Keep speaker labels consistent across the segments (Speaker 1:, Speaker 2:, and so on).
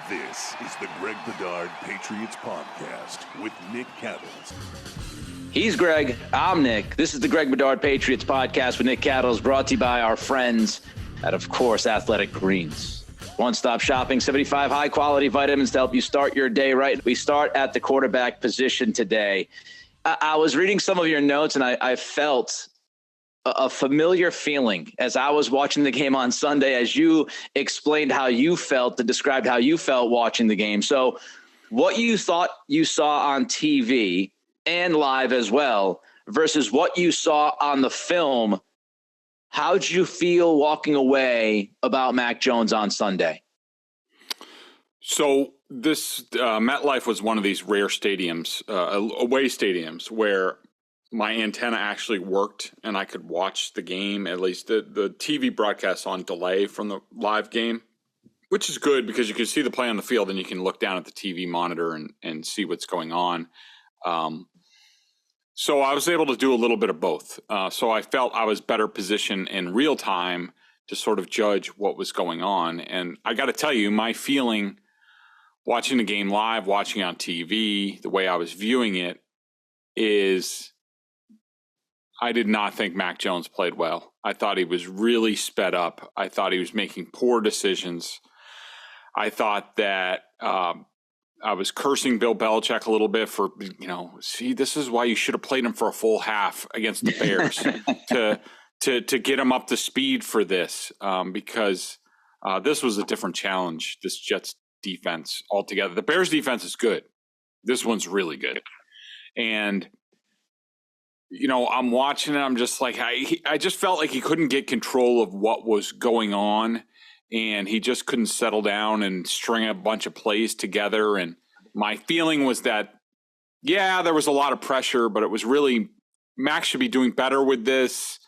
Speaker 1: This is the Greg Bedard Patriots Podcast with Nick Cattles.
Speaker 2: He's Greg. I'm Nick. This is the Greg Bedard Patriots Podcast with Nick Cattles, brought to you by our friends at, of course, Athletic Greens. One-stop shopping, 75 high-quality vitamins to help you start your day right. We start at the quarterback position today. I was reading some of your notes, and I felt a familiar feeling as I was watching the game on Sunday, as you explained how you felt and described how you felt watching the game. So what you thought you saw on TV and live as well versus what you saw on the film, how'd you feel walking away about Mac Jones on Sunday?
Speaker 3: So this MetLife was one of these rare stadiums, away stadiums, where my antenna actually worked and I could watch the game, at least the TV broadcast on delay from the live game, which is good because you can see the play on the field and you can look down at the TV monitor and see what's going on. So I was able to do a little bit of both. So I felt I was better positioned in real time to sort of judge what was going on. And I got to tell you, my feeling watching the game live, watching on TV, the way I was viewing it is I did not think Mac Jones played well. I thought he was really sped up. I thought he was making poor decisions. I thought that I was cursing Bill Belichick a little bit for, see, this is why you should have played him for a full half against the Bears to get him up to speed for this, because this was a different challenge, this Jets defense altogether. The Bears defense is good. This one's really good. And I'm watching it. I'm just like, I just felt like he couldn't get control of what was going on, and he just couldn't settle down and string a bunch of plays together. And my feeling was that, there was a lot of pressure, but it was really Max should be doing better with this.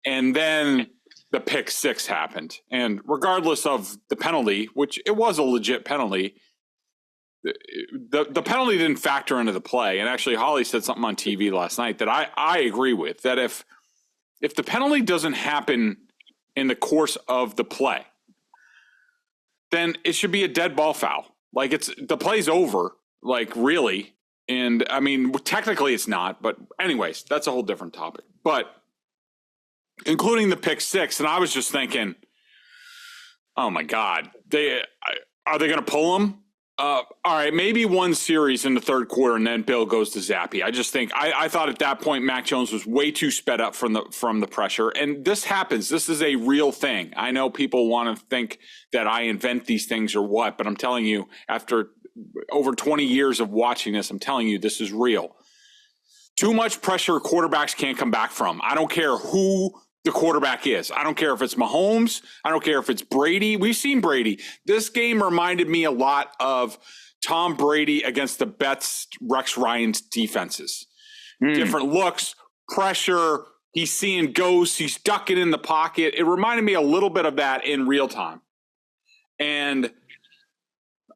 Speaker 3: And then the pick six happened. And regardless of the penalty, which it was a legit penalty, the penalty didn't factor into the play. And actually, Holly said something on TV last night that I agree with, that if the penalty doesn't happen in the course of the play, then it should be a dead ball foul. Like, the play's over, like, really. And I mean, technically it's not, but anyways, that's a whole different topic. But including the pick six, and I was just thinking, oh my God, are they going to pull him? All right, maybe one series in the third quarter, and then Bill goes to Zappy. I just think I thought at that point Mac Jones was way too sped up from the pressure, and this happens. This is a real thing. I know people want to think that I invent these things or what, but I'm telling you, after over 20 years of watching this, I'm telling you this is real. Too much pressure quarterbacks can't come back from. I don't care who the quarterback is. I don't care if it's Mahomes. I don't care if it's Brady. We've seen Brady. This game reminded me a lot of Tom Brady against the Bets, Rex Ryan's defenses. Different looks, pressure. He's seeing ghosts. He's ducking in the pocket. It reminded me a little bit of that in real time. And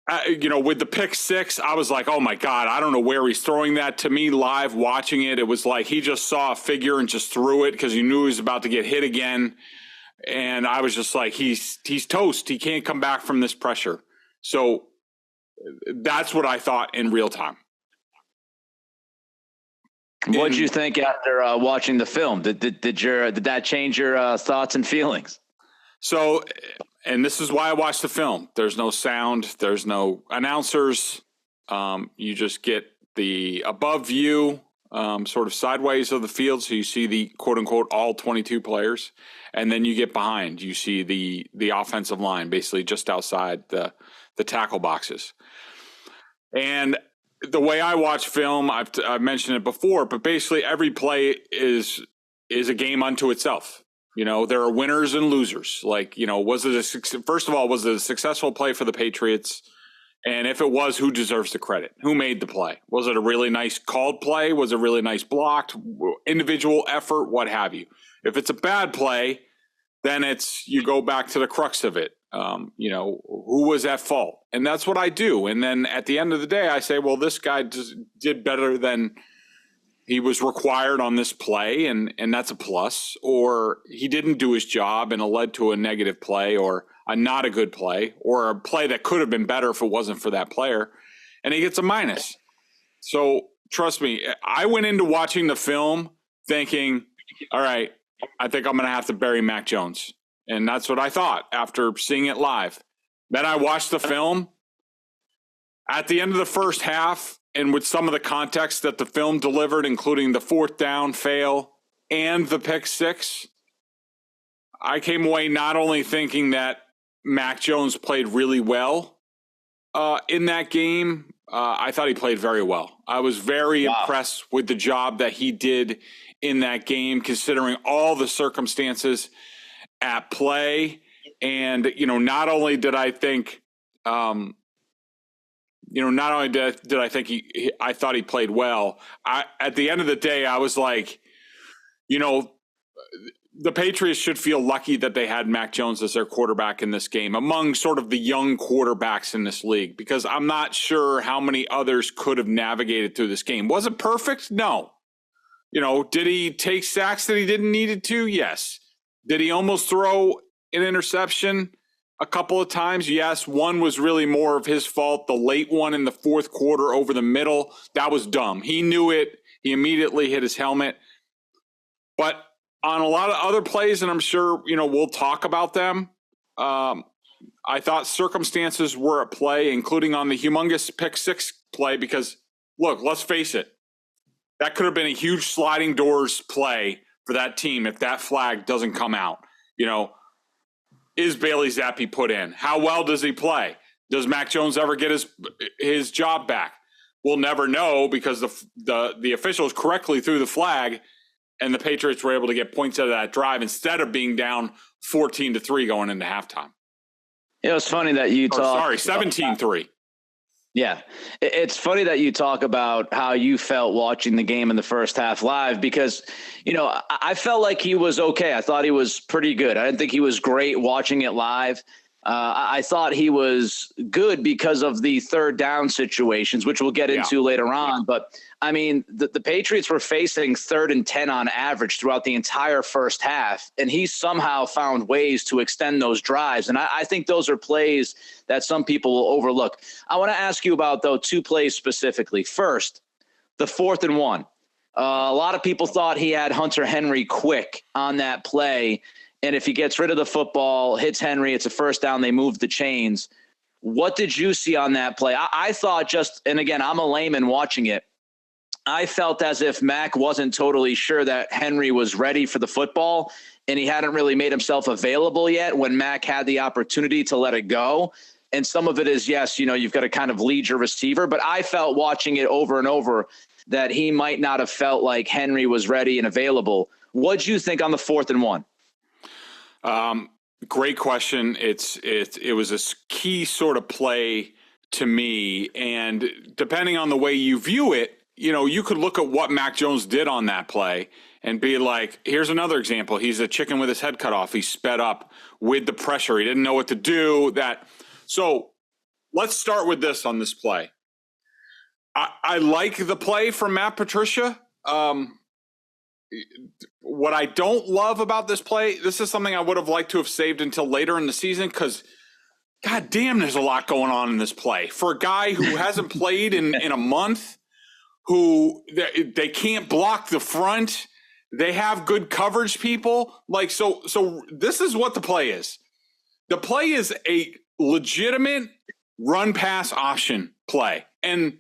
Speaker 3: with the pick six, I was like, oh my God, I don't know where he's throwing that. To me, live watching it, it was like he just saw a figure and just threw it because he knew he was about to get hit again. And I was just like, he's toast. He can't come back from this pressure. So that's what I thought in real time.
Speaker 2: What did you think after watching the film? Did that change your thoughts and feelings?
Speaker 3: So, and this is why I watched the film. There's no sound. There's no announcers. You just get the above view, sort of sideways of the field. So you see the quote unquote all 22 players. And then you get behind. You see the offensive line basically just outside the tackle boxes. And the way I watch film, I've mentioned it before, but basically every play is a game unto itself. There are winners and losers. Like, first of all, was it a successful play for the Patriots? And if it was, who deserves the credit? Who made the play? Was it a really nice called play? Was it really nice blocked? Individual effort? What have you? If it's a bad play, then you go back to the crux of it. Who was at fault? And that's what I do. And then at the end of the day, I say, well, this guy did better than he was required on this play, and that's a plus. Or he didn't do his job and it led to a negative play, or not a good play or a play that could have been better if it wasn't for that player, and he gets a minus. So trust me, I went into watching the film thinking, all right, I think I'm going to have to bury Mac Jones. And that's what I thought after seeing it live. Then I watched the film. At the end of the first half, and with some of the context that the film delivered, including the fourth down fail and the pick six, I came away not only thinking that Mac Jones played really well in that game, I thought he played very well. I was very impressed with the job that he did in that game, considering all the circumstances at play. And, not only did I think, not only did I think I thought he played well, at the end of the day, I was like, the Patriots should feel lucky that they had Mac Jones as their quarterback in this game among sort of the young quarterbacks in this league, because I'm not sure how many others could have navigated through this game. Was it perfect? No. Did he take sacks that he didn't need to? Yes. Did he almost throw an interception a couple of times? Yes. One was really more of his fault. The late one in the fourth quarter over the middle, that was dumb. He knew it. He immediately hit his helmet. But on a lot of other plays, and I'm sure, we'll talk about them, I thought circumstances were at play, including on the humongous pick six play, because, look, let's face it, that could have been a huge sliding doors play for that team if that flag doesn't come out. Is Bailey Zappi put in? How well does he play? Does Mac Jones ever get his job back? We'll never know, because the officials correctly threw the flag, and the Patriots were able to get points out of that drive instead of being down 14-3 going into halftime.
Speaker 2: It was funny that you talk.
Speaker 3: 17-3.
Speaker 2: Yeah. It's funny that you talk about how you felt watching the game in the first half live, because, I felt like he was okay. I thought he was pretty good. I didn't think he was great watching it live. I thought he was good because of the third down situations, which we'll get into later on. But I mean, the Patriots were facing 3rd and 10 on average throughout the entire first half, and he somehow found ways to extend those drives. And I think those are plays that some people will overlook. I want to ask you about, though, 2 plays specifically. First, the 4th and 1. A lot of people thought he had Hunter Henry quick on that play. And if he gets rid of the football, hits Henry, it's a first down, they move the chains. What did you see on that play? I thought and again, I'm a layman watching it, I felt as if Mac wasn't totally sure that Henry was ready for the football, and he hadn't really made himself available yet when Mac had the opportunity to let it go. And some of it is, yes, you've got to kind of lead your receiver, but I felt watching it over and over that he might not have felt like Henry was ready and available. What'd you think on the 4th and 1?
Speaker 3: Great question. It was a key sort of play to me. And depending on the way you view it, you could look at what Mac Jones did on that play and be like, here's another example. He's a chicken with his head cut off. He sped up with the pressure. He didn't know what to do. So let's start with this on this play. I like the play from Matt Patricia. What I don't love about this play, this is something I would have liked to have saved until later in the season, because God damn, there's a lot going on in this play. For a guy who hasn't played in a month, who they can't block the front, they have good coverage people. So this is what the play is. The play is a legitimate run pass option play. And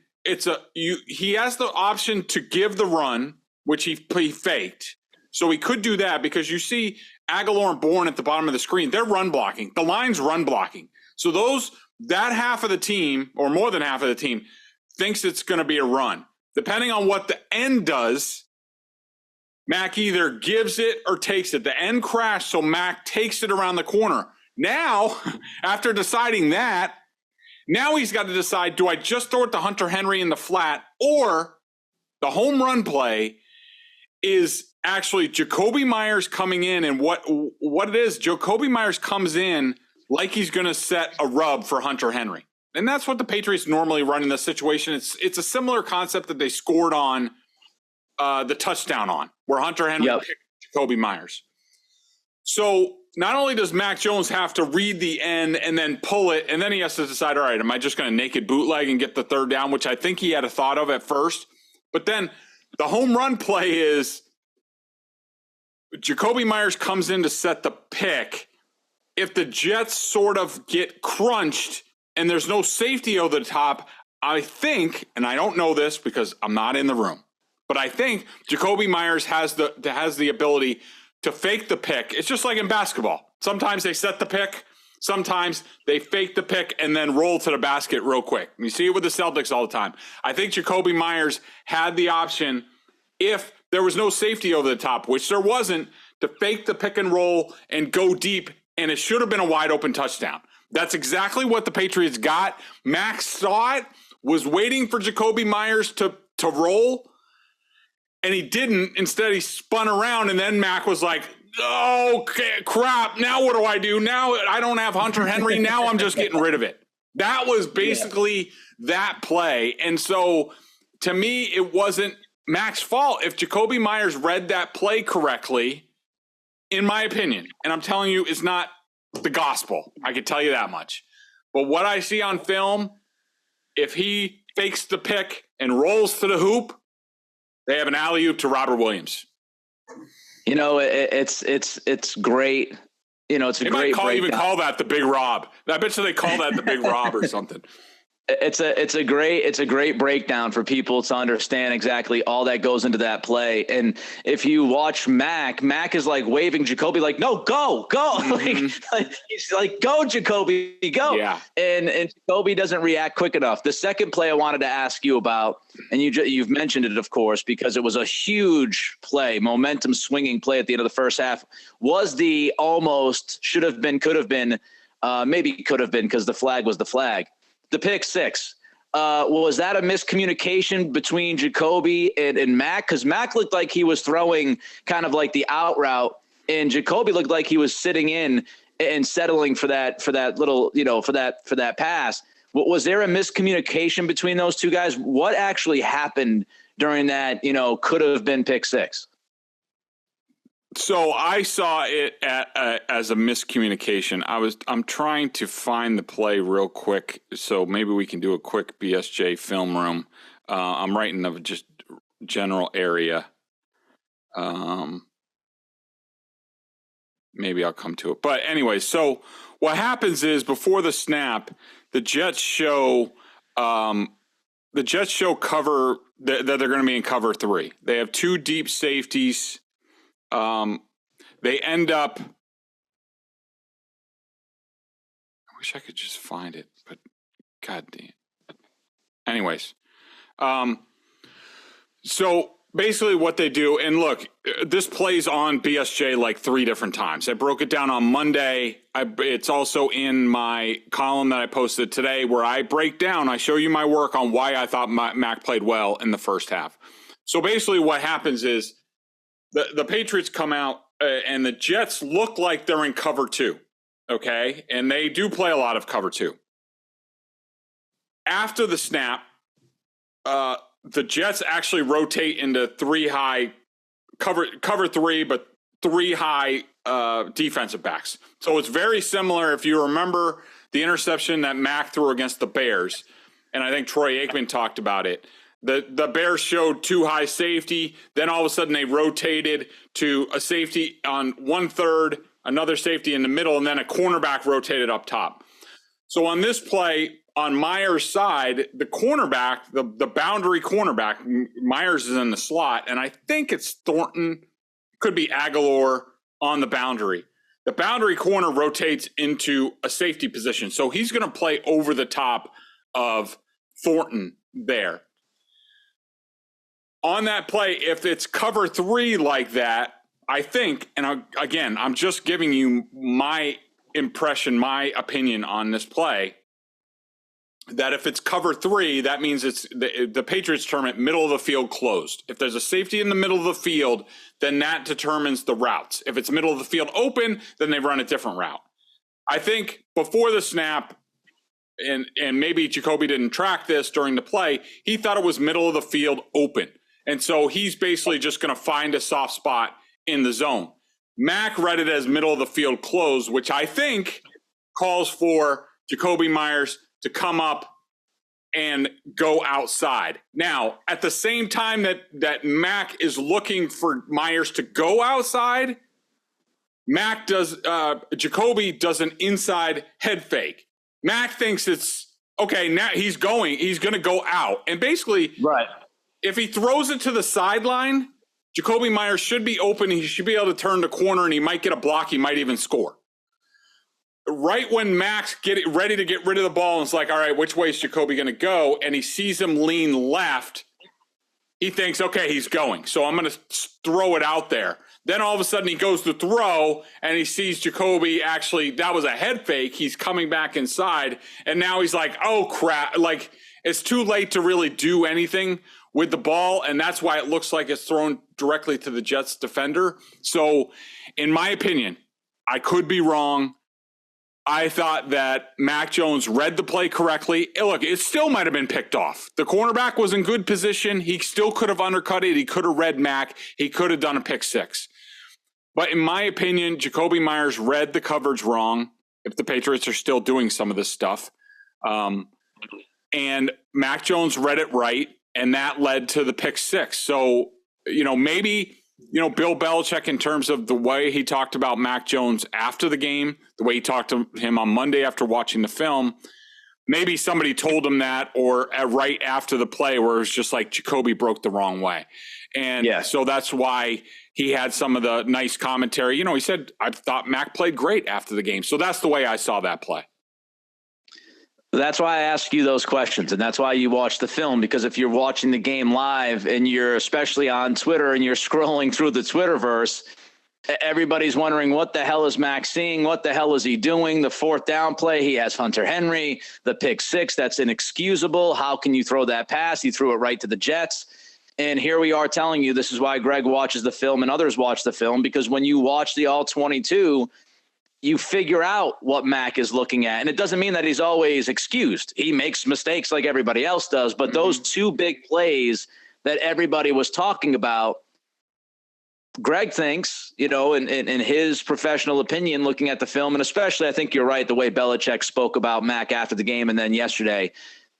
Speaker 3: he has the option to give the run, which he faked. So he could do that, because you see Aguilar and Bourne at the bottom of the screen. They're run blocking. The line's run blocking. So that half of the team, or more than half of the team, thinks it's going to be a run. Depending on what the end does, Mac either gives it or takes it. The end crashed, so Mac takes it around the corner. Now, after deciding that, now he's got to decide, do I just throw it to Hunter Henry in the flat, or the home run play is actually Jacoby Myers coming in, and what it is, Jacoby Myers comes in like he's going to set a rub for Hunter Henry. And that's what the Patriots normally run in this situation. It's a similar concept that they scored on the touchdown on, where Hunter Henry picked Jacoby Myers. So not only does Mac Jones have to read the end and then pull it, and then he has to decide, all right, am I just going to naked bootleg and get the third down, which I think he had a thought of at first. But then the home run play is Jacoby Myers comes in to set the pick. If the Jets sort of get crunched and there's no safety over the top, I think, and I don't know this because I'm not in the room, but I think Jacoby Myers has the ability to fake the pick. It's just like in basketball. Sometimes they set the pick. Sometimes they fake the pick and then roll to the basket real quick. You see it with the Celtics all the time. I think Jacoby Myers had the option, if there was no safety over the top, which there wasn't, to fake the pick and roll and go deep, and it should have been a wide open touchdown. That's exactly what the Patriots got. Max saw it, was waiting for Jacoby Myers to roll, and he didn't. Instead, he spun around, and then Mac was like, oh, crap, now what do I do? Now I don't have Hunter Henry. Now I'm just getting rid of it. That was basically that play. And so, to me, it wasn't Mac's fault. If Jacoby Myers read that play correctly, in my opinion, and I'm telling you, it's not the gospel. I can tell you that much. But what I see on film, if he fakes the pick and rolls to the hoop, they have an alley-oop to Robert Williams.
Speaker 2: You know, it's great. You know, it's a great.
Speaker 3: They might even call that the Big Rob. I bet you they call that the Big Rob or something.
Speaker 2: It's a great breakdown for people to understand exactly all that goes into that play. And if you watch Mac is like waving Jacoby, like, no, go. Like he's like, go, Jacoby, go.
Speaker 3: Yeah.
Speaker 2: And Jacoby doesn't react quick enough. The second play I wanted to ask you about, and you've mentioned it, of course, because it was a huge play, momentum swinging play at the end of the first half, was the almost should have been, could have been, maybe could have been, because the flag was the flag. The pick six, was that a miscommunication between Jacoby and Mac? Because Mac looked like he was throwing kind of like the out route, and Jacoby looked like he was sitting in and settling for that little, for that pass. Was there a miscommunication between those two guys? What actually happened during that, could have been pick six?
Speaker 3: So I saw it as a miscommunication. I'm trying to find the play real quick, so maybe we can do a quick BSJ film room. I'm writing of just general area. Maybe I'll come to it. But anyway, so what happens is before the snap, the Jets show cover that they're going to be in cover 3. They have 2 deep safeties. They end up, I wish I could just find it, but God damn. Anyways, so basically what they do, and look, this plays on BSJ like 3 different times. I broke it down on Monday. It's also in my column that I posted today where I break down, I show you my work on why I thought Mac played well in the first half. So basically what happens is, the Patriots come out and the Jets look like they're in cover 2, okay? And they do play a lot of cover 2. After the snap, the Jets actually rotate into 3 high cover 3, but 3 high defensive backs. So it's very similar. If you remember the interception that Mac threw against the Bears, and I think Troy Aikman talked about it. The Bears showed 2 high safety. Then all of a sudden they rotated to a safety on 1/3, another safety in the middle, and then a cornerback rotated up top. So on this play, on Myers' side, the cornerback, the boundary cornerback, Myers is in the slot, and I think it's Thornton, could be Aguilar on the boundary. The boundary corner rotates into a safety position. So he's going to play over the top of Thornton there. On that play, if it's cover 3 like that, I think, and again, I'm just giving you my impression, my opinion on this play, that if it's cover 3, that means it's the Patriots term it middle of the field closed. If there's a safety in the middle of the field, then that determines the routes. If it's middle of the field open, then they run a different route. I think before the snap, and maybe Jacoby didn't track this during the play, he thought it was middle of the field open. And so he's basically just going to find a soft spot in the zone. Mac read it as middle of the field close, which I think calls for Jakobi Meyers to come up and go outside. Now, at the same time that Mac is looking for Meyers to go outside, Jakobi does an inside head fake. Mac thinks it's okay. Now he's going to go out. And basically,
Speaker 2: right.
Speaker 3: If he throws it to the sideline, Jakobi Meyers should be open. He should be able to turn the corner and he might get a block. He might even score. Right when Mac's ready to get rid of the ball, and it's like, all right, which way is Jakobi going to go? And he sees him lean left. He thinks, okay, he's going. So I'm going to throw it out there. Then all of a sudden he goes to throw and he sees Jakobi actually, that was a head fake. He's coming back inside. And now he's like, oh crap. Like it's too late to really do anything with the ball. And that's why it looks like it's thrown directly to the Jets defender. So in my opinion, I could be wrong. I thought that Mac Jones read the play correctly. Look, it still might have been picked off. The cornerback was in good position. He still could have undercut it. He could have read Mac. He could have done a pick six. But in my opinion, Jakobi Meyers read the coverage wrong, if the Patriots are still doing some of this stuff. And Mac Jones read it right, and that led to the pick six. So, maybe Bill Belichick, in terms of the way he talked about Mac Jones after the game, the way he talked to him on Monday after watching the film, maybe somebody told him that, or right after the play where it was just like Jakobi broke the wrong way. And so that's why he had some of the nice commentary. He said, I thought Mac played great after the game. So that's the way I saw that play.
Speaker 2: That's why I ask you those questions, and that's why you watch the film, because if you're watching the game live and you're especially on Twitter and you're scrolling through the Twitterverse, everybody's wondering, what the hell is Mac seeing? What the hell is he doing? The fourth down play, he has Hunter Henry, the pick six, that's inexcusable. How can you throw that pass? He threw it right to the Jets. And here we are telling you, this is why Greg watches the film and others watch the film, because when you watch the all 22, you figure out what Mac is looking at. And it doesn't mean that he's always excused. He makes mistakes like everybody else does. But those two big plays that everybody was talking about, Greg thinks, in his professional opinion, looking at the film, and especially I think you're right, the way Belichick spoke about Mac after the game and then yesterday,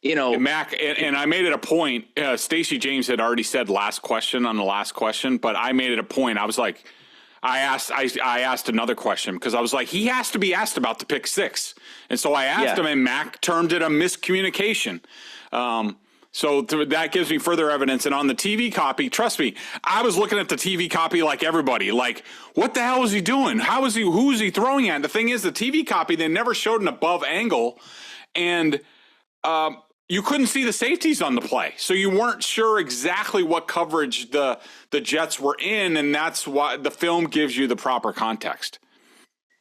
Speaker 3: Mac, and I made it a point. Stacey James had already said last question on the last question, but I made it a point. I was like, I asked another question because I was like, he has to be asked about the pick six. And so I asked him, and Mac termed it a miscommunication. So that gives me further evidence. And on the TV copy, trust me, I was looking at the TV copy like everybody, like, what the hell is he doing? Who is he throwing at? And the thing is, the TV copy, they never showed an above angle. And you couldn't see the safeties on the play. So you weren't sure exactly what coverage the Jets were in. And that's why the film gives you the proper context.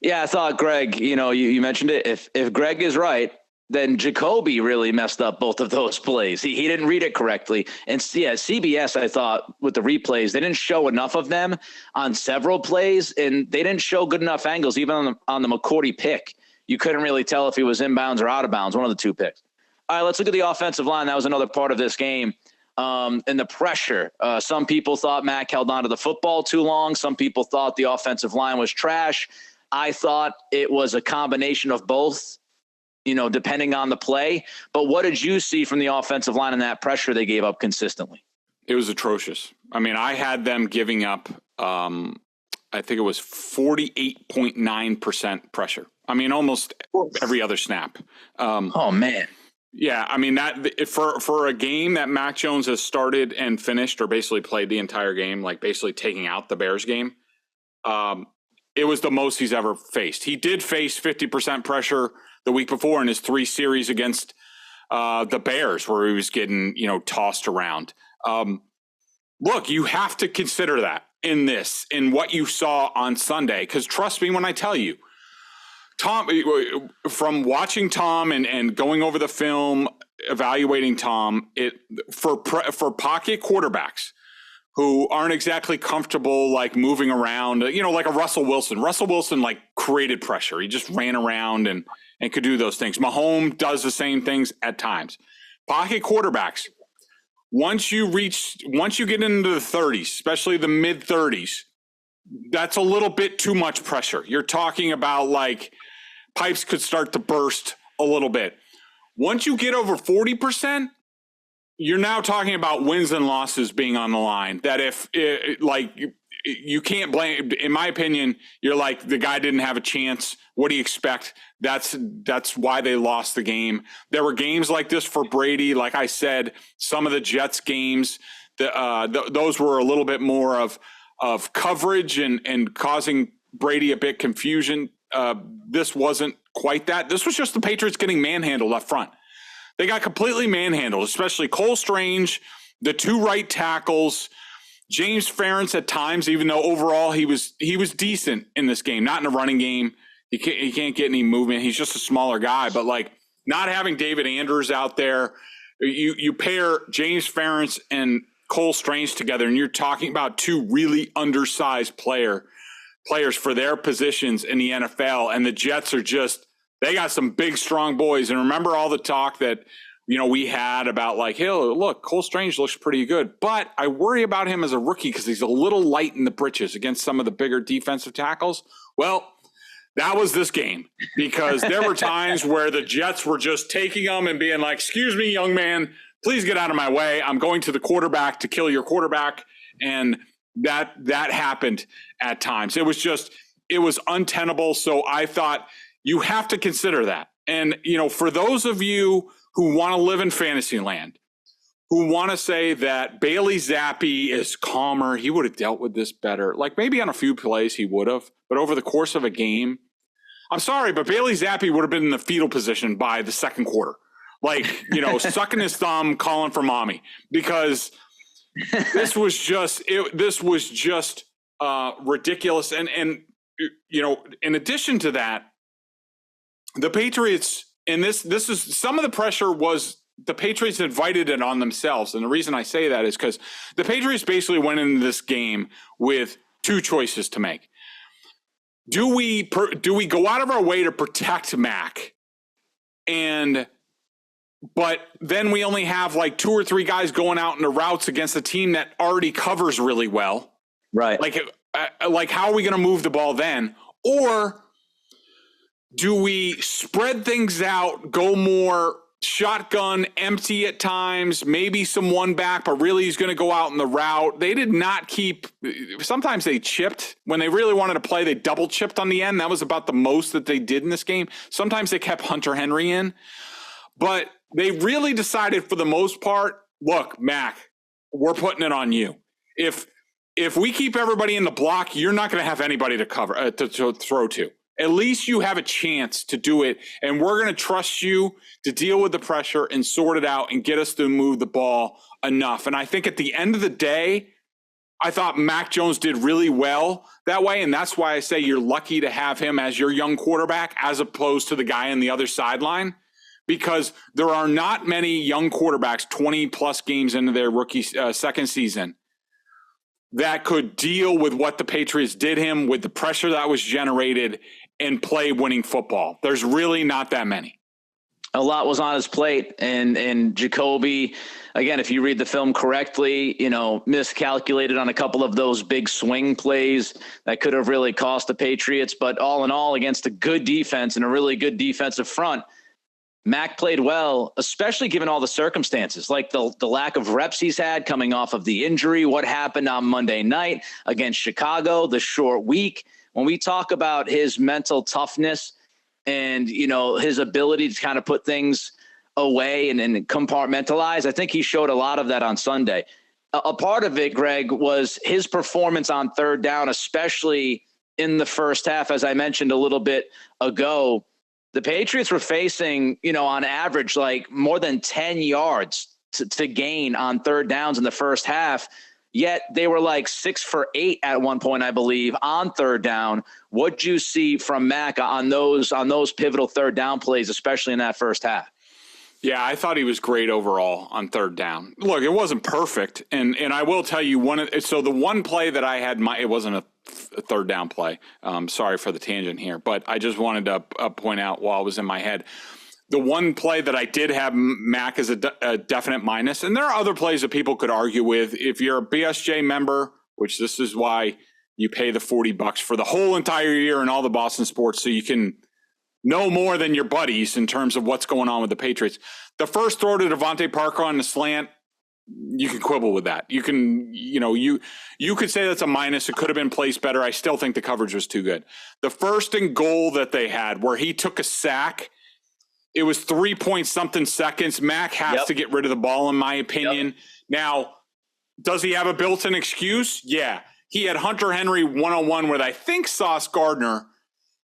Speaker 2: Yeah, I thought, Greg, you mentioned it. If Greg is right, then Jakobi really messed up both of those plays. He didn't read it correctly. And CBS, I thought, with the replays, they didn't show enough of them on several plays, and they didn't show good enough angles, even on the McCourty pick. You couldn't really tell if he was inbounds or out of bounds, one of the two picks. All right, let's look at the offensive line. That was another part of this game. And the pressure. Some people thought Mac held on to the football too long. Some people thought the offensive line was trash. I thought it was a combination of both, depending on the play. But what did you see from the offensive line and that pressure they gave up consistently?
Speaker 3: It was atrocious. I mean, I had them giving up, I think it was 48.9% pressure. I mean, almost every other snap.
Speaker 2: Oh, man.
Speaker 3: Yeah, I mean, that for a game that Mac Jones has started and finished, or basically played the entire game, like basically taking out the Bears game, it was the most he's ever faced. He did face 50% pressure the week before in his 3 series against the Bears, where he was getting tossed around. Look, you have to consider that in what you saw on Sunday, because trust me when I tell you, Tom, from watching Tom and going over the film, evaluating Tom, for pocket quarterbacks who aren't exactly comfortable, like moving around, like a Russell Wilson. Russell Wilson, like, created pressure. He just ran around and could do those things. Mahomes does the same things at times. Pocket quarterbacks, once you get into the 30s, especially the mid 30s, that's a little bit too much pressure. You're talking about like pipes could start to burst a little bit. Once you get over 40%, you're now talking about wins and losses being on the line. That if you can't blame, in my opinion, you're like, the guy didn't have a chance. What do you expect? That's why they lost the game. There were games like this for Brady. Like I said, some of the Jets games, those were a little bit more of coverage and causing Brady a bit confusion. This wasn't quite that. This was just the Patriots getting manhandled up front. They got completely manhandled, especially Cole Strange, the two right tackles, James Ferentz at times, even though overall he was decent in this game, not in a running game. He can't get any movement. He's just a smaller guy, but like not having David Andrews out there, you pair James Ferentz and Cole Strange together, and you're talking about two really undersized players for their positions in the NFL, and the Jets are just, they got some big, strong boys. And remember all the talk that, we had about like, hey, look, Cole Strange looks pretty good, but I worry about him as a rookie because he's a little light in the britches against some of the bigger defensive tackles. Well, that was this game, because there were times where the Jets were just taking them and being like, excuse me, young man, please get out of my way. I'm going to the quarterback to kill your quarterback. And that happened at times. It was untenable. So I thought you have to consider that. And, for those of you who want to live in fantasy land, who want to say that Bailey Zappi is calmer, he would have dealt with this better. Like maybe on a few plays he would have, but over the course of a game, I'm sorry, but Bailey Zappi would have been in the fetal position by the second quarter. Like, sucking his thumb, calling for mommy, because this was just ridiculous. And in addition to that, the Patriots, and this is some of the pressure was the Patriots invited it on themselves. And the reason I say that is because the Patriots basically went into this game with two choices to make. Do we go out of our way to protect Mac? But then we only have like two or three guys going out in the routes against a team that already covers really well.
Speaker 2: Right.
Speaker 3: Like how are we going to move the ball then? Or do we spread things out, go more shotgun, empty at times, maybe some one back, but really he's going to go out in the route? They did not keep – sometimes they chipped. When they really wanted to play, they double chipped on the end. That was about the most that they did in this game. Sometimes they kept Hunter Henry in. But they really decided for the most part, look, Mac, we're putting it on you. If we keep everybody in the block, you're not going to have anybody to cover to throw to. At least you have a chance to do it, and we're going to trust you to deal with the pressure and sort it out and get us to move the ball enough. And I think at the end of the day, I thought Mac Jones did really well that way, and that's why I say you're lucky to have him as your young quarterback as opposed to the guy on the other sideline, because there are not many young quarterbacks 20-plus games into their rookie second season that could deal with what the Patriots did him with the pressure that was generated and play winning football. There's really not that many.
Speaker 2: A lot was on his plate, and Jacoby, again, if you read the film correctly, miscalculated on a couple of those big swing plays that could have really cost the Patriots. But all in all, against a good defense and a really good defensive front, Mac played well, especially given all the circumstances, like the lack of reps he's had coming off of the injury, what happened on Monday night against Chicago, the short week. When we talk about his mental toughness and, his ability to kind of put things away and compartmentalize, I think he showed a lot of that on Sunday. A part of it, Greg, was his performance on third down, especially in the first half. As I mentioned a little bit ago, the Patriots were facing, on average, like more than 10 yards to gain on third downs in the first half. Yet they were like 6 for 8 at one point, I believe, on third down. What'd you see from Mac on those pivotal third down plays, especially in that first half?
Speaker 3: Yeah, I thought he was great overall on third down. Look, it wasn't perfect, and I will tell you so the one play that I had, it wasn't a third down play. Sorry for the tangent here, but I just wanted to point out while it was in my head. The one play that I did have Mac as a definite minus, and there are other plays that people could argue with. If you're a BSJ member, which this is why you pay the $40 for the whole entire year in all the Boston sports so you can know more than your buddies in terms of what's going on with the Patriots. The first throw to Devontae Parker on the slant, you can quibble with that. You can, you could say that's a minus. It could have been placed better. I still think the coverage was too good. The first and goal that they had where he took a sack, it was 3-point-something seconds. Mac has to get rid of the ball, in my opinion. Now, does he have a built-in excuse? Yeah. He had Hunter Henry one-on-one with, I think, Sauce Gardner,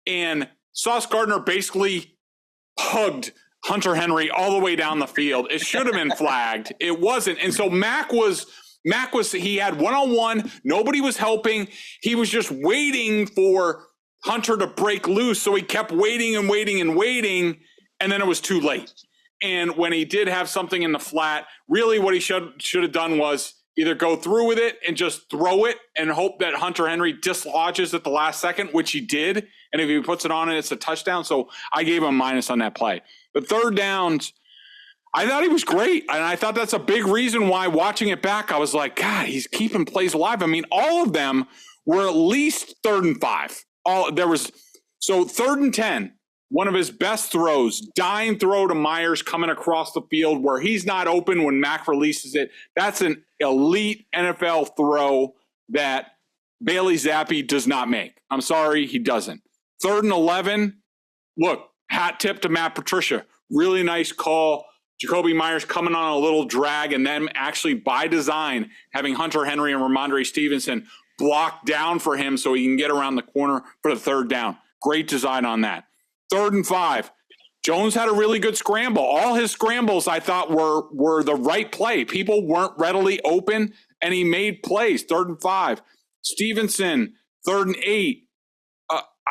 Speaker 3: and Sauce Gardner basically hugged Hunter Henry all the way down the field. It should have been flagged. It wasn't. And so Mac was, he had one-on-one. Nobody was helping. He was just waiting for Hunter to break loose. So he kept waiting and waiting and waiting. And then it was too late. And when he did have something in the flat, really what he should have done was either go through with it and just throw it and hope that Hunter Henry dislodges at the last second, which he did. And if he puts it on, it's a touchdown. So I gave him a minus on that play. But third downs, I thought he was great. And I thought that's a big reason why watching it back, I was like, God, he's keeping plays alive. I mean, all of them were at least 3rd and 5. So 3rd and 10, one of his best throws, dime throw to Myers coming across the field where he's not open when Mac releases it. That's an elite NFL throw that Bailey Zappi does not make. I'm sorry, he doesn't. 3rd and 11, look, hat tip to Matt Patricia. Really nice call. Jacoby Myers coming on a little drag and then actually by design having Hunter Henry and Ramondre Stevenson block down for him so he can get around the corner for the 3rd down. Great design on that. 3rd and 5. Jones had a really good scramble. All his scrambles, I thought, were the right play. People weren't readily open, and he made plays. 3rd and 5. Stevenson, 3rd and 8.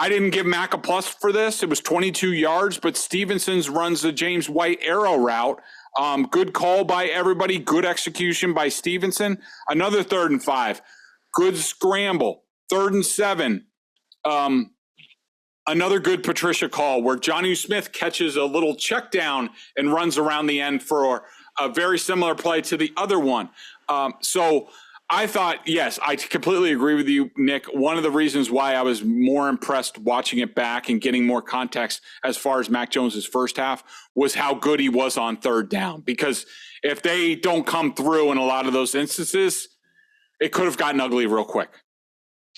Speaker 3: I didn't give Mac a plus for this. It was 22 yards, but Stevenson's runs the James White arrow route. Good call by everybody. Good execution by Stevenson. Another 3rd and 5. Good scramble. 3rd and 7. Another good Patricia call where Jonnu Smith catches a little check down and runs around the end for a very similar play to the other one. So I thought, yes, I completely agree with you, Nick. One of the reasons why I was more impressed watching it back and getting more context as far as Mac Jones's first half was how good he was on 3rd down. Because if they don't come through in a lot of those instances, it could have gotten ugly real quick.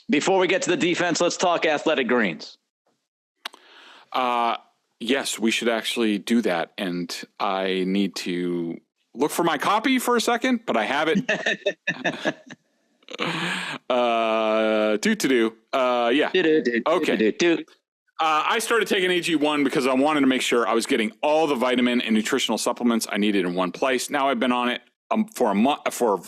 Speaker 2: Before we get to the defense, let's talk Athletic Greens.
Speaker 3: Yes, we should actually do that. And I need to look for my copy for a second, but I have it. Yeah. Okay. I started taking AG1 because I wanted to make sure I was getting all the vitamin and nutritional supplements I needed in one place. Now I've been on it for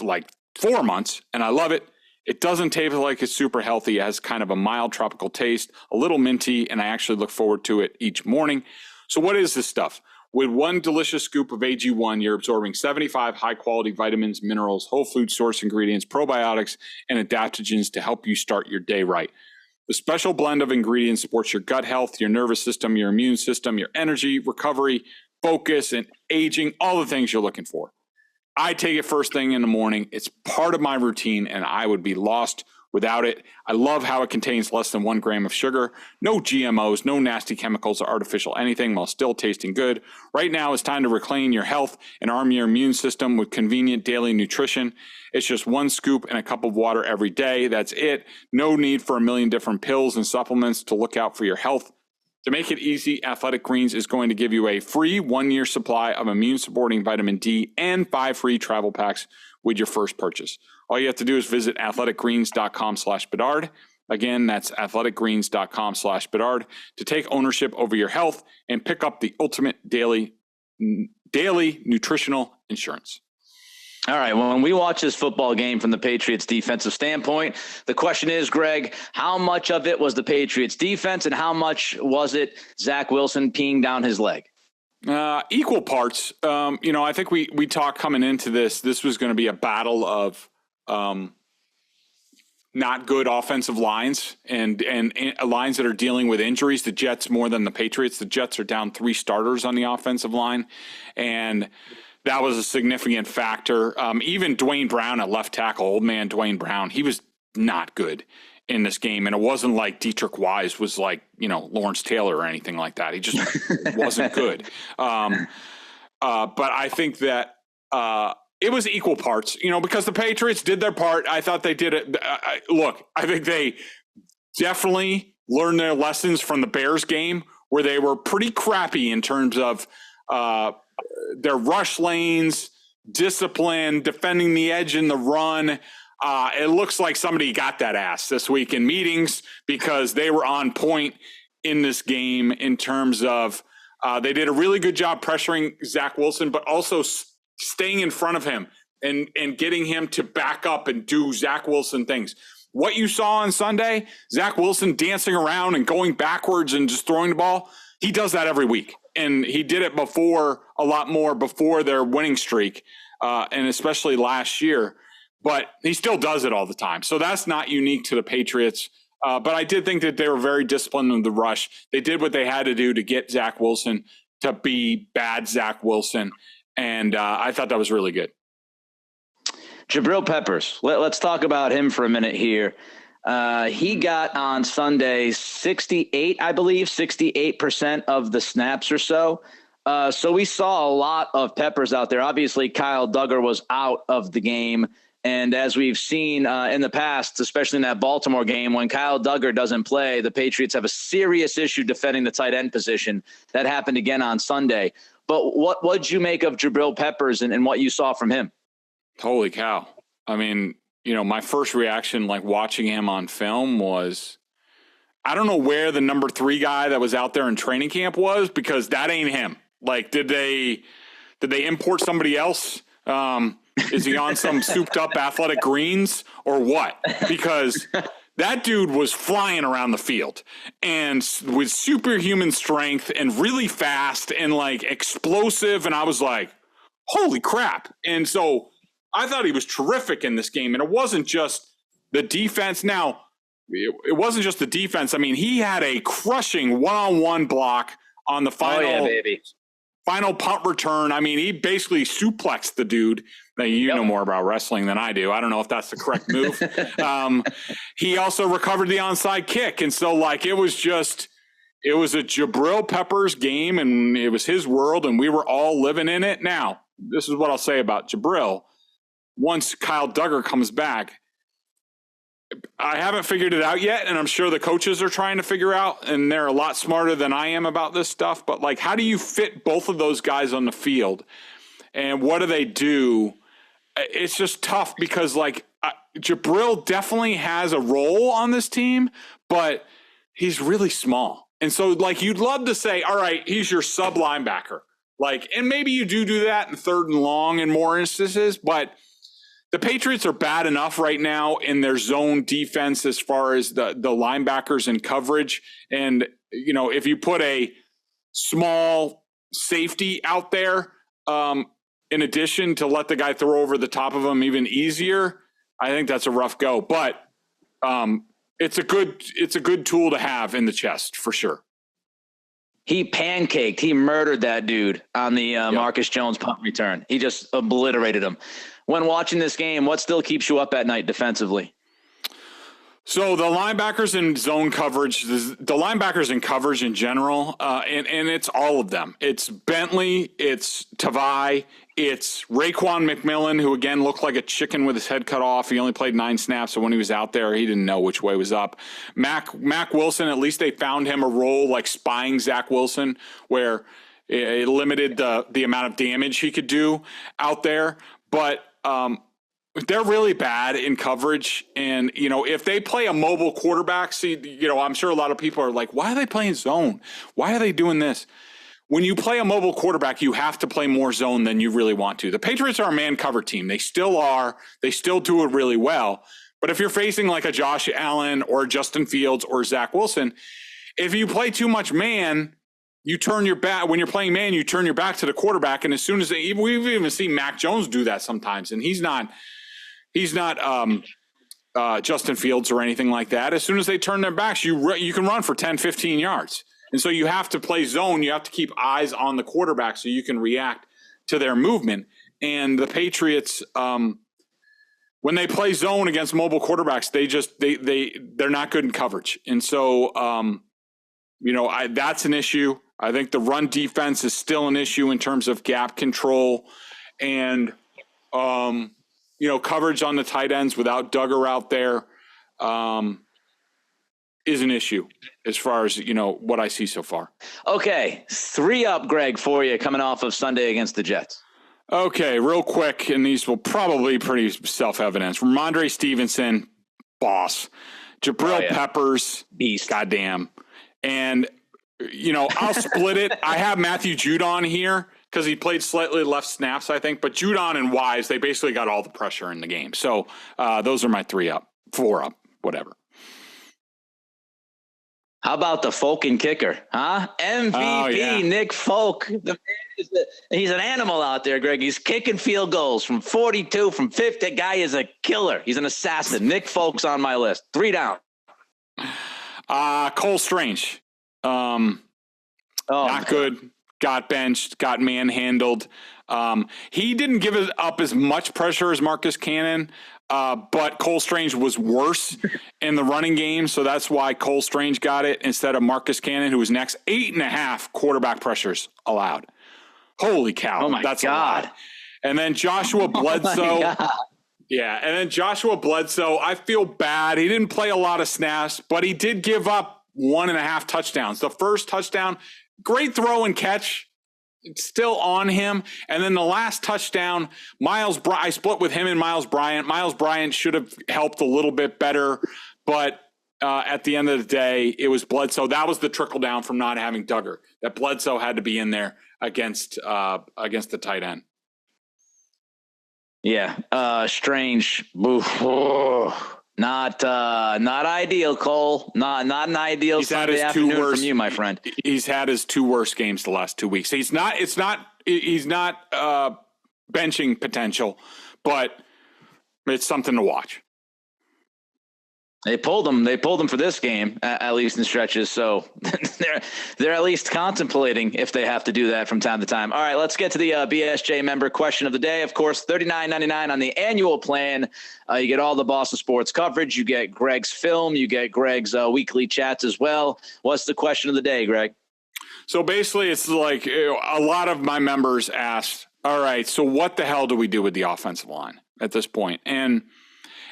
Speaker 3: like 4 months, and I love it. It doesn't taste like it's super healthy. It has kind of a mild tropical taste, a little minty, and I actually look forward to it each morning. So what is this stuff? With one delicious scoop of AG1, you're absorbing 75 high-quality vitamins, minerals, whole food source ingredients, probiotics, and adaptogens to help you start your day right. The special blend of ingredients supports your gut health, your nervous system, your immune system, your energy, recovery, focus, and aging, all the things you're looking for. I take it first thing in the morning. It's part of my routine, and I would be lost without it. I love how it contains less than 1 gram of sugar, no GMOs, no nasty chemicals or artificial anything while still tasting good. Right now, it's time to reclaim your health and arm your immune system with convenient daily nutrition. It's just 1 scoop and a cup of water every day. That's it. No need for a million different pills and supplements to look out for your health. To make it easy, Athletic Greens is going to give you a free 1-year supply of immune-supporting vitamin D and 5 free travel packs with your first purchase. All you have to do is visit athleticgreens.com/Bedard. Again, that's athleticgreens.com/Bedard to take ownership over your health and pick up the ultimate daily nutritional insurance.
Speaker 2: All right, well, when we watch this football game from the Patriots defensive standpoint, the question is, Greg, how much of it was the Patriots defense and how much was it Zach Wilson peeing down his leg?
Speaker 3: Equal parts. I think we talked coming into this was going to be a battle of not good offensive lines and lines that are dealing with injuries. The Jets more than the Patriots. The Jets are down 3 starters on the offensive line, and that was a significant factor. Even Dwayne Brown at left tackle, old man Dwayne Brown, he was not good. in this game. And it wasn't like Dietrich Wise was like, Lawrence Taylor or anything like that. He just wasn't good. But I think that it was equal parts, because the Patriots did their part. I thought they did it. Look, I think they definitely learned their lessons from the Bears game, where they were pretty crappy in terms of their rush lanes, discipline, defending the edge in the run. It looks like somebody got that ass this week in meetings, because they were on point in this game in terms of they did a really good job pressuring Zach Wilson, but also staying in front of him and getting him to back up and do Zach Wilson things. What you saw on Sunday, Zach Wilson dancing around and going backwards and just throwing the ball, he does that every week. And he did it a lot more before their winning streak, and especially last year. But he still does it all the time. So that's not unique to the Patriots. But I did think that they were very disciplined in the rush. They did what they had to do to get Zach Wilson to be bad Zach Wilson. And I thought that was really good.
Speaker 2: Jabril Peppers, let's talk about him for a minute here. He got on Sunday 68% of the snaps or so. So we saw a lot of Peppers out there. Obviously, Kyle Duggar was out of the game. And as we've seen in the past, especially in that Baltimore game, when Kyle Duggar doesn't play, the Patriots have a serious issue defending the tight end position. That happened again on Sunday. But what'd you make of Jabril Peppers and what you saw from him?
Speaker 3: Holy cow. I mean, my first reaction, like watching him on film, was, I don't know where the number 3 guy that was out there in training camp was, because that ain't him. Like, did they import somebody else? Is he on some souped up Athletic Greens or what? Because that dude was flying around the field and with superhuman strength and really fast and like explosive. And I was like, holy crap. And so I thought he was terrific in this game. And it wasn't just the defense. Now, it wasn't just the defense. I mean, he had a crushing one-on-one block on the final punt return. I mean, he basically suplexed the dude. Now, you know more about wrestling than I do. I don't know if that's the correct move. He also recovered the onside kick. And so, like, it was a Jabril Peppers game, and it was his world, and we were all living in it. Now, this is what I'll say about Jabril. Once Kyle Duggar comes back, I haven't figured it out yet, and I'm sure the coaches are trying to figure out, and they're a lot smarter than I am about this stuff. But, like, how do you fit both of those guys on the field, and what do they do? It's just tough because, like, Jabril definitely has a role on this team, but he's really small. And so, like, you'd love to say, all right, he's your sub linebacker. Like, and maybe you do that in 3rd and long in more instances, but the Patriots are bad enough right now in their zone defense as far as the linebackers and coverage. And, if you put a small safety out there, in addition to let the guy throw over the top of him even easier, I think that's a rough go. But it's a good tool to have in the chest for sure.
Speaker 2: He murdered that dude on the Marcus Jones punt return. He just obliterated him. When watching this game, what still keeps you up at night defensively?
Speaker 3: So the linebackers in zone coverage, the linebackers in coverage in general, and it's all of them. It's Bentley, it's Tavai, it's Raekwon McMillan, who again looked like a chicken with his head cut off. He only played 9 snaps, so when he was out there, he didn't know which way was up. Mac Wilson, at least they found him a role like spying Zach Wilson, where it limited the amount of damage he could do out there. But they're really bad in coverage. And, if they play a mobile quarterback, I'm sure a lot of people are like, why are they playing zone? Why are they doing this? When you play a mobile quarterback, you have to play more zone than you really want to. The Patriots are a man cover team. They still are. They still do it really well. But if you're facing like a Josh Allen or Justin Fields or Zach Wilson, if you play too much man, you turn your back. When you're playing man, you turn your back to the quarterback. And as soon as we've even seen Mac Jones do that sometimes, and he's not Justin Fields or anything like that. As soon as they turn their backs, you can run for 10, 15 yards. And so you have to play zone. You have to keep eyes on the quarterback so you can react to their movement. And the Patriots, when they play zone against mobile quarterbacks, they're not good in coverage. And so, that's an issue. I think the run defense is still an issue in terms of gap control and, coverage on the tight ends without Duggar out there is an issue as far as, what I see so far.
Speaker 2: Okay. 3 up, Greg, for you coming off of Sunday against the Jets.
Speaker 3: Okay, real quick, and these will probably be pretty self-evident. Ramondre Stevenson, boss. Jabril Peppers,
Speaker 2: beast.
Speaker 3: Goddamn. And, I'll split it. I have Matthew Judon here because he played slightly less snaps, I think. But Judon and Wise, they basically got all the pressure in the game. So those are my 3 up, 4 up, whatever.
Speaker 2: How about the Fulkin kicker, huh? MVP Nick Folk. He's an animal out there, Greg. He's kicking field goals from 42, from 50. That guy is a killer. He's an assassin. Nick Folk's on my list. 3 down.
Speaker 3: Cole Strange. Not good. Got benched. Got manhandled. He didn't give it up as much pressure as Marcus Cannon. But Cole Strange was worse in the running game, so that's why Cole Strange got it instead of Marcus Cannon, who was next. 8.5 quarterback pressures allowed. Holy cow.
Speaker 2: Oh, my
Speaker 3: that's
Speaker 2: God.
Speaker 3: A lot. And then Joshua Bledsoe. And then Joshua Bledsoe, I feel bad. He didn't play a lot of snaps, but he did give up 1.5 touchdowns. The first touchdown, great throw and catch. It's still on him. And then the last touchdown, I split with him and Miles Bryant. Miles Bryant should have helped a little bit better, but at the end of the day, it was Bledsoe. That was the trickle down from not having Duggar. That Bledsoe had to be in there against the tight end.
Speaker 2: Yeah, Strange. Not ideal, Cole. Not an ideal Sunday afternoon from you, my friend.
Speaker 3: He's had his 2 worst games the last 2 weeks. He's not benching potential, but it's something to watch.
Speaker 2: They pulled them for this game, at least in stretches. So they're at least contemplating if they have to do that from time to time. All right, let's get to the BSJ member question of the day. Of course, $39.99 on the annual plan. You get all the Boston sports coverage. You get Greg's film. You get Greg's weekly chats as well. What's the question of the day, Greg?
Speaker 3: So basically, it's like a lot of my members asked, all right, so what the hell do we do with the offensive line at this point? And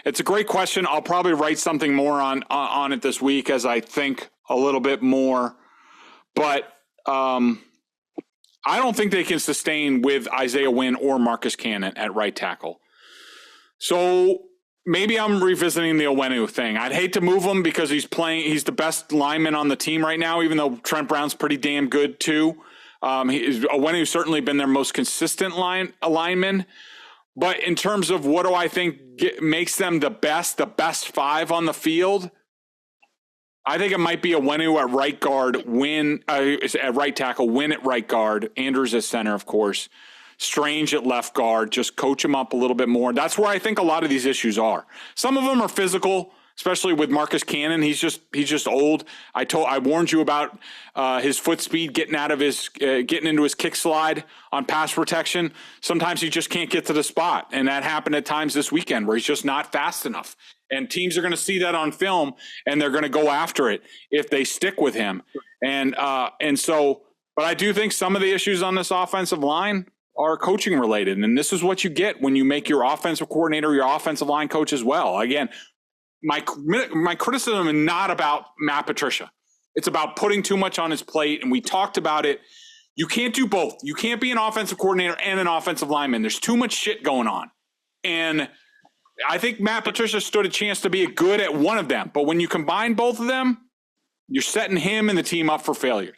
Speaker 3: it's a great question. I'll probably write something more on it this week as I think a little bit more. But I don't think they can sustain with Isaiah Wynn or Marcus Cannon at right tackle. So maybe I'm revisiting the Owenu thing. I'd hate to move him because he's the best lineman on the team right now, even though Trent Brown's pretty damn good too. Owenu's certainly been their most consistent lineman. But in terms of what do I think makes them the best 5 on the field, I think it might be Owenu at right guard, Wynn at right tackle, Wynn at right guard, Andrews at center, of course, Strange at left guard. Just coach him up a little bit more. That's where I think a lot of these issues are. Some of them are physical, especially with Marcus Cannon. He's just old. I warned you about his foot speed getting into his kick slide on pass protection. Sometimes he just can't get to the spot, and that happened at times this weekend where he's just not fast enough. And teams are going to see that on film, and they're going to go after it if they stick with him. But I do think some of the issues on this offensive line are coaching related, and this is what you get when you make your offensive coordinator your offensive line coach as well. Again, my criticism is not about Matt Patricia. It's about putting too much on his plate, and we talked about it. You can't do both. You can't be an offensive coordinator and an offensive lineman. There's too much shit going on. And I think Matt Patricia stood a chance to be good at one of them. But when you combine both of them, you're setting him and the team up for failure.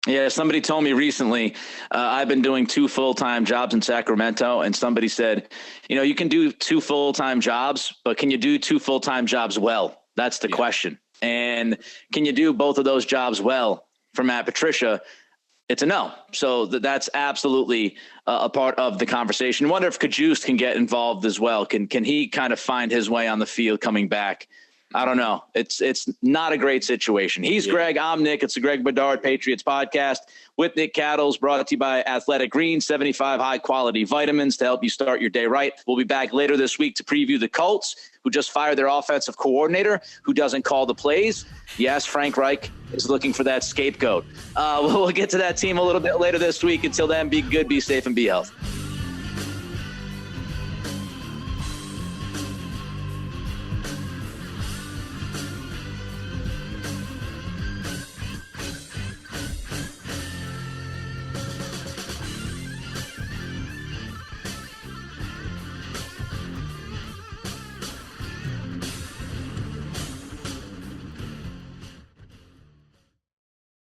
Speaker 2: Yeah, somebody told me recently, I've been doing 2 full-time jobs in Sacramento, and somebody said, you can do 2 full-time jobs, but can you do 2 full-time jobs well? That's the question. And can you do both of those jobs well for Matt Patricia? It's a no. So that's absolutely a part of the conversation. I wonder if Kajust can get involved as well. Can he kind of find his way on the field coming back I don't know. It's not a great situation. He's Greg. I'm Nick. It's the Greg Bedard Patriots Podcast with Nick Cattles, brought to you by Athletic Greens, 75 high-quality vitamins to help you start your day right. We'll be back later this week to preview the Colts, who just fired their offensive coordinator, who doesn't call the plays. Yes, Frank Reich is looking for that scapegoat. We'll get to that team a little bit later this week. Until then, be good, be safe, and be healthy.